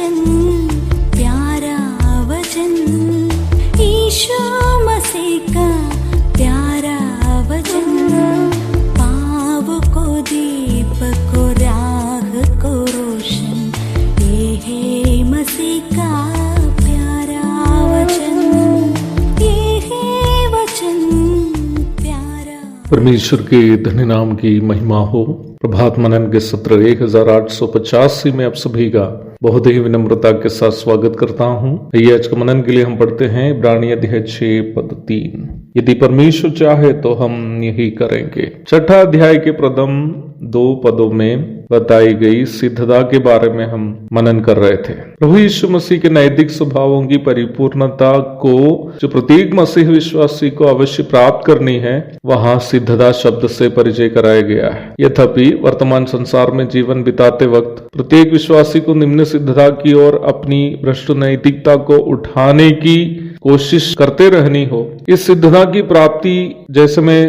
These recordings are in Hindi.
वचन, प्यारा वचन, यीशु मसीह का प्यारा वचन, पाव को दीप को राह को रोशन, ये है मसीह का प्यारा वचन, ये है वचन प्यारा। परमेश्वर के धन्य नाम की महिमा हो। प्रभात मनन के सत्र 1885 में आप सभी का बहुत ही विनम्रता के साथ स्वागत करता हूँ। ये आज का मनन के लिए हम पढ़ते हैं इब्रानी अध्याय 6 पद 3। यदि परमेश्वर चाहे तो हम यही करेंगे। छठा अध्याय के प्रथम 2 पदों में बताई गई सिद्धता के बारे में हम मनन कर रहे थे। प्रभु यीशु मसीह के नैतिक स्वभावों की परिपूर्णता को जो प्रत्येक मसीह विश्वासी को अवश्य प्राप्त करनी है, वहां सिद्धता शब्द से परिचय कराया गया है। यद्यपि वर्तमान संसार में जीवन बिताते वक्त प्रत्येक विश्वासी को निम्न सिद्धता की ओर अपनी भ्रष्ट नैतिकता को उठाने की कोशिश करते रहनी हो। इस सिद्धता की प्राप्ति, जैसे मैं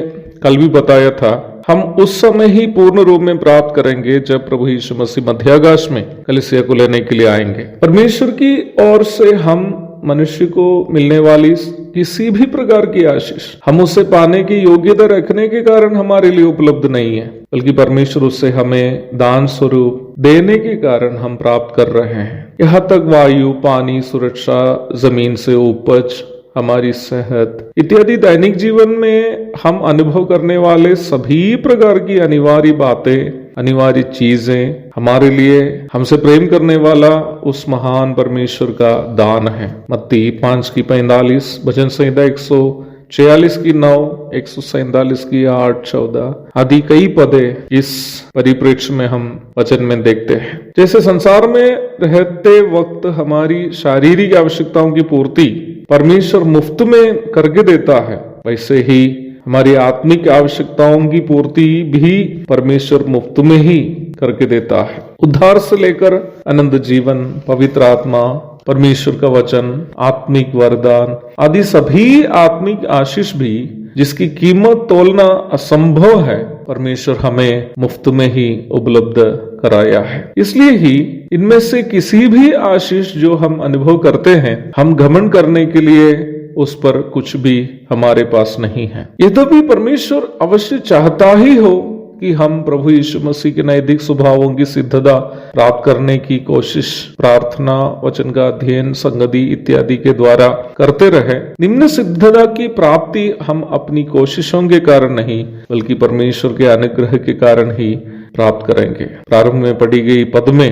कल भी बताया था, हम उस समय ही पूर्ण रूप में प्राप्त करेंगे जब प्रभु यीशु मसीह मध्याकाश में कलीसिया को लेने के लिए आएंगे। परमेश्वर की ओर से हम मनुष्य को मिलने वाली किसी भी प्रकार की आशीष हम उसे पाने की योग्यता रखने के कारण हमारे लिए उपलब्ध नहीं है, बल्कि परमेश्वर उससे हमें दान स्वरूप देने के कारण हम प्राप्त कर रहे हैं। यहाँ तक वायु, पानी, सुरक्षा, जमीन से उपज, हमारी सेहत इत्यादि दैनिक जीवन में हम अनुभव करने वाले सभी प्रकार की अनिवार्य बातें, अनिवार्य चीजें हमारे लिए हमसे प्रेम करने वाला उस महान परमेश्वर का दान है। मत्ती 5:45, भजन संहिता 146 की 9, 147 की 8, 14 आदि कई पदे इस परिप्रेक्ष्य में हम वचन में देखते हैं। जैसे संसार में रहते वक्त हमारी शारीरिक आवश्यकताओं की पूर्ति परमेश्वर मुफ्त में करके देता है, वैसे ही हमारी आत्मिक आवश्यकताओं की पूर्ति भी परमेश्वर मुफ्त में ही करके देता है। उद्धार से लेकर अनंत जीवन, पवित्र आत्मा, परमेश्वर का वचन, आत्मिक वरदान आदि सभी आत्मिक आशीष भी, जिसकी कीमत तोलना असंभव है, परमेश्वर हमें मुफ्त में ही उपलब्ध कराया है। इसलिए ही इनमें से किसी भी आशीष जो हम अनुभव करते हैं, हम घमंड करने के लिए उस पर कुछ भी हमारे पास नहीं है। यद्यपि परमेश्वर अवश्य चाहता ही हो कि हम प्रभु यीशु मसीह के नैतिक स्वभावों की सिद्धता प्राप्त करने की कोशिश प्रार्थना, वचन का अध्ययन, संगति इत्यादि के द्वारा करते रहे। निम्न सिद्धता की प्राप्ति हम अपनी कोशिशों के कारण नहीं, बल्कि परमेश्वर के अनुग्रह के कारण ही प्राप्त करेंगे। प्रारंभ में पढ़ी गई पद में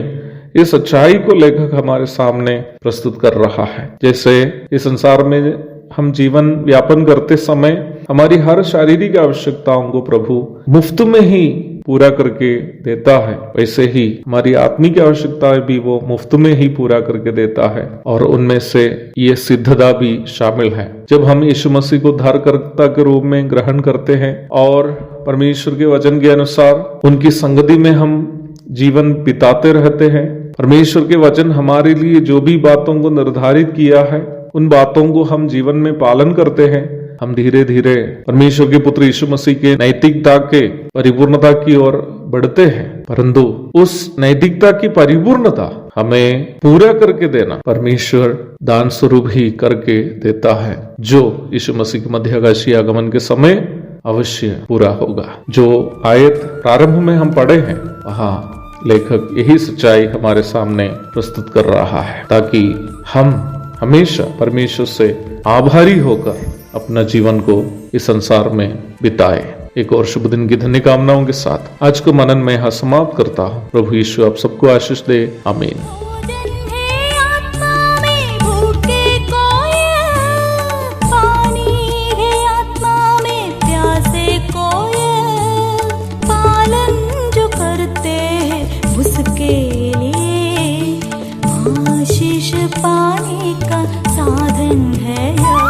इस सच्चाई को लेखक हमारे सामने प्रस्तुत कर रहा है। जैसे इस संसार में हम जीवन व्यापन करते समय हमारी हर शारीरिक आवश्यकताओं को प्रभु मुफ्त में ही पूरा करके देता है, वैसे ही हमारी आत्मिक आवश्यकताएं भी वो मुफ्त में ही पूरा करके देता है। और उनमें से ये सिद्धता भी शामिल है। जब हम यीशु मसीह को उद्धारकर्ता के रूप में ग्रहण करते हैं और परमेश्वर के वचन के अनुसार उनकी संगति में हम जीवन बिताते रहते हैं, परमेश्वर के वचन हमारे लिए जो भी बातों को निर्धारित किया है, उन बातों को हम जीवन में पालन करते हैं, हम धीरे धीरे परमेश्वर के पुत्र यीशु मसीह के नैतिकता के परिपूर्णता की ओर बढ़ते हैं। परंतु उस नैतिकता की परिपूर्णता हमें पूरा करके देना परमेश्वर दान स्वरूप ही करके देता है, जो यीशु मसीह के मध्याकाशीय आगमन के समय अवश्य पूरा होगा। जो आयत प्रारंभ में हम पढ़े हैं, वहाँ लेखक यही सच्चाई हमारे सामने प्रस्तुत कर रहा है, ताकि हम हमेशा परमेश्वर से आभारी होकर अपना जीवन को इस संसार में बिताए। एक और शुभ दिन की धन्य कामनाओं के साथ आज को मनन में यहाँ समाप्त करता हूँ। प्रभु यीशु आप सबको आशीष दे। आमीन। आशीष पाने का साधन है।